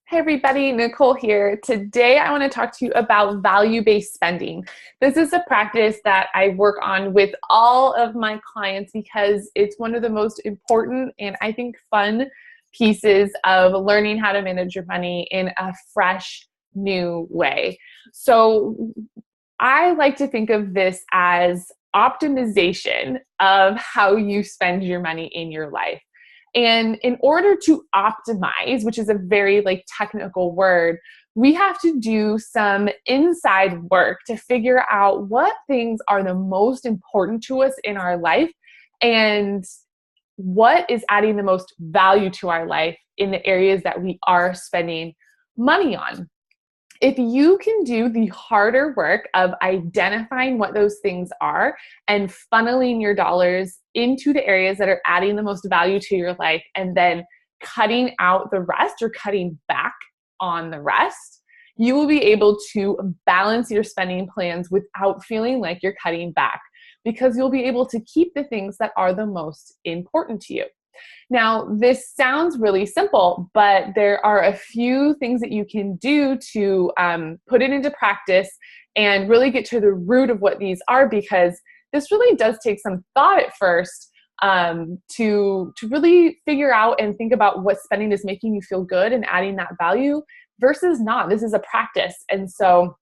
Hey everybody, Nicole here. Today I want to talk to you about value-based spending. This is a practice that I work on with all of my clients because it's one of the most important and I think fun pieces of learning how to manage your money in a fresh, new way. So I like to think of this as optimization of how you spend your money in your life. And in order to optimize, which is a very technical word, we have to do some inside work to figure out what things are the most important to us in our life and what is adding the most value to our life in the areas that we are spending money on. If you can do the harder work of identifying what those things are and funneling your dollars into the areas that are adding the most value to your life and then cutting out the rest or cutting back on the rest, you will be able to balance your spending plans without feeling like you're cutting back because you'll be able to keep the things that are the most important to you. Now, this sounds really simple, but there are a few things that you can do to put it into practice and really get to the root of what these are, because this really does take some thought at first to really figure out and think about what spending is making you feel good and adding that value versus not. This is a practice. And so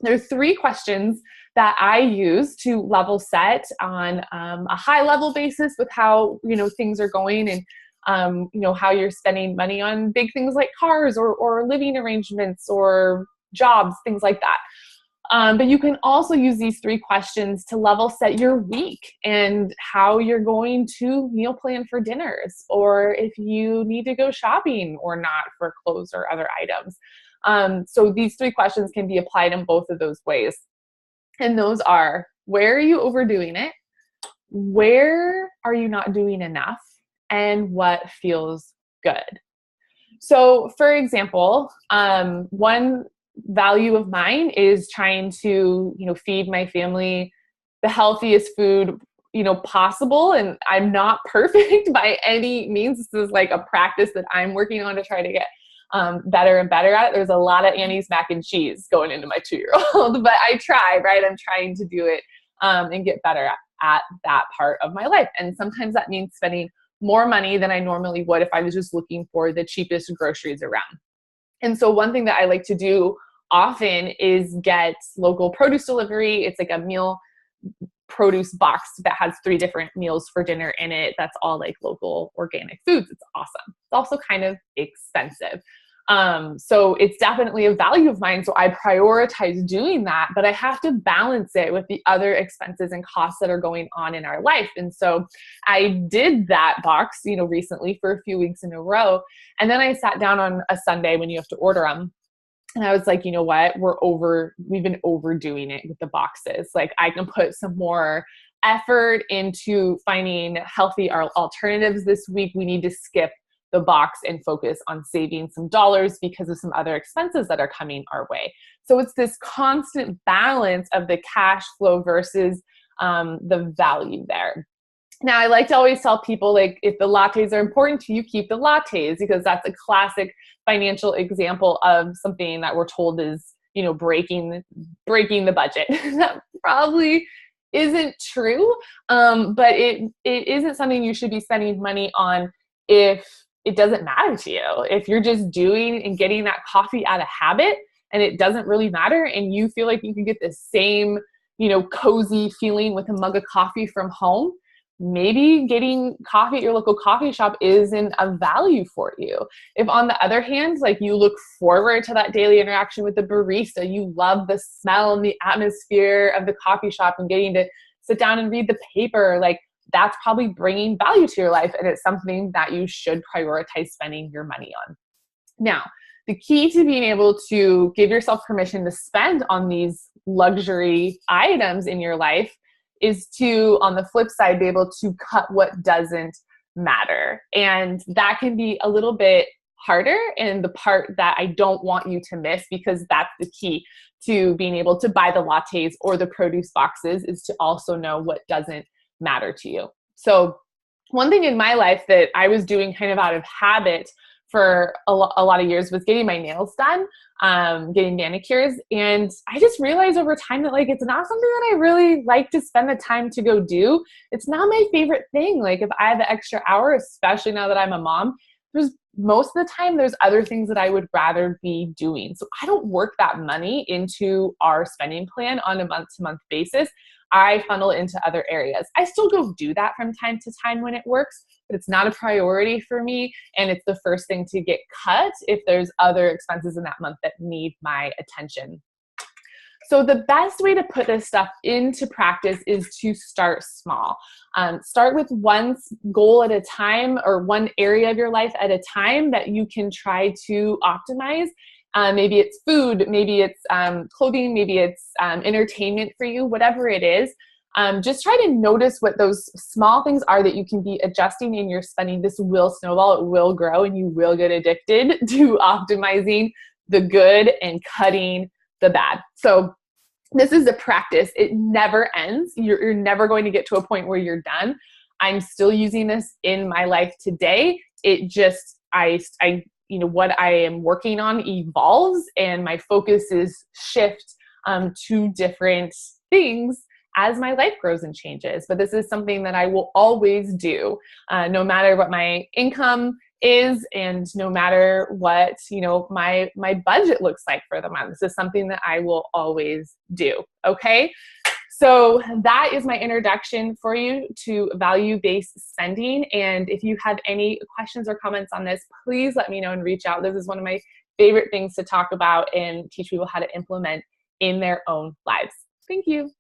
there are three questions that I use to level set on a high level basis with how things are going and how you're spending money on big things like cars or living arrangements or jobs, things like that. But you can also use these three questions to level set your week and how you're going to meal plan for dinners, or if you need to go shopping or not for clothes or other items. So these three questions can be applied in both of those ways. And those are: where are you overdoing it? Where are you not doing enough? And what feels good? So for example, one value of mine is trying to, feed my family the healthiest food, possible. And I'm not perfect by any means. This is like a practice that I'm working on to try to get better and better at it. There's a lot of Annie's mac and cheese going into my 2-year-old, but I try, right? I'm trying to do it and get better at that part of my life. And sometimes that means spending more money than I normally would if I was just looking for the cheapest groceries around. And so one thing that I like to do often is get local produce delivery. It's like a meal produce box that has 3 different meals for dinner in it. That's all like local organic foods. It's awesome. It's also kind of expensive. So it's definitely a value of mine. So I prioritize doing that, but I have to balance it with the other expenses and costs that are going on in our life. And so I did that box, recently for a few weeks in a row. And then I sat down on a Sunday when you have to order them. And I was like, you know what? We've been overdoing it with the boxes. Like, I can put some more effort into finding healthy alternatives this week. We need to skip the box and focus on saving some dollars because of some other expenses that are coming our way. So it's this constant balance of the cash flow versus the value there. Now, I like to always tell people, like, if the lattes are important to you, keep the lattes, because that's a classic financial example of something that we're told is, breaking the budget. That probably isn't true, but it isn't something you should be spending money on if it doesn't matter to you. If you're just doing and getting that coffee out of habit and it doesn't really matter, and you feel like you can get the same, cozy feeling with a mug of coffee from home, maybe getting coffee at your local coffee shop isn't a value for you. If on the other hand, like, you look forward to that daily interaction with the barista, you love the smell and the atmosphere of the coffee shop and getting to sit down and read the paper, like, that's probably bringing value to your life, and it's something that you should prioritize spending your money on. Now, the key to being able to give yourself permission to spend on these luxury items in your life is to, on the flip side, be able to cut what doesn't matter. And that can be a little bit harder, and the part that I don't want you to miss, because that's the key to being able to buy the lattes or the produce boxes, is to also know what doesn't matter to you. So one thing in my life that I was doing kind of out of habit for a lot of years was getting my nails done, getting manicures. And I just realized over time that like, it's not something that I really like to spend the time to go do. It's not my favorite thing. Like if I have an extra hour, especially now that I'm a mom, most of the time there's other things that I would rather be doing. So I don't work that money into our spending plan on a month-to-month basis. I funnel it into other areas. I still go do that from time to time when it works, but it's not a priority for me. And it's the first thing to get cut if there's other expenses in that month that need my attention. So the best way to put this stuff into practice is to start small. Start with one goal at a time, or one area of your life at a time that you can try to optimize. Maybe it's food, maybe it's clothing, maybe it's entertainment for you, whatever it is. Just try to notice what those small things are that you can be adjusting in your spending. This will snowball, it will grow, and you will get addicted to optimizing the good and cutting the bad. So this is a practice. It never ends. You're never going to get to a point where you're done. I'm still using this in my life today. It just, what I am working on evolves, and my focus is shift to different things as my life grows and changes. But this is something that I will always do, no matter what my income is, and no matter what, my budget looks like for the month. This is something that I will always do. Okay. So that is my introduction for you to value-based spending. And if you have any questions or comments on this, please let me know and reach out. This is one of my favorite things to talk about and teach people how to implement in their own lives. Thank you.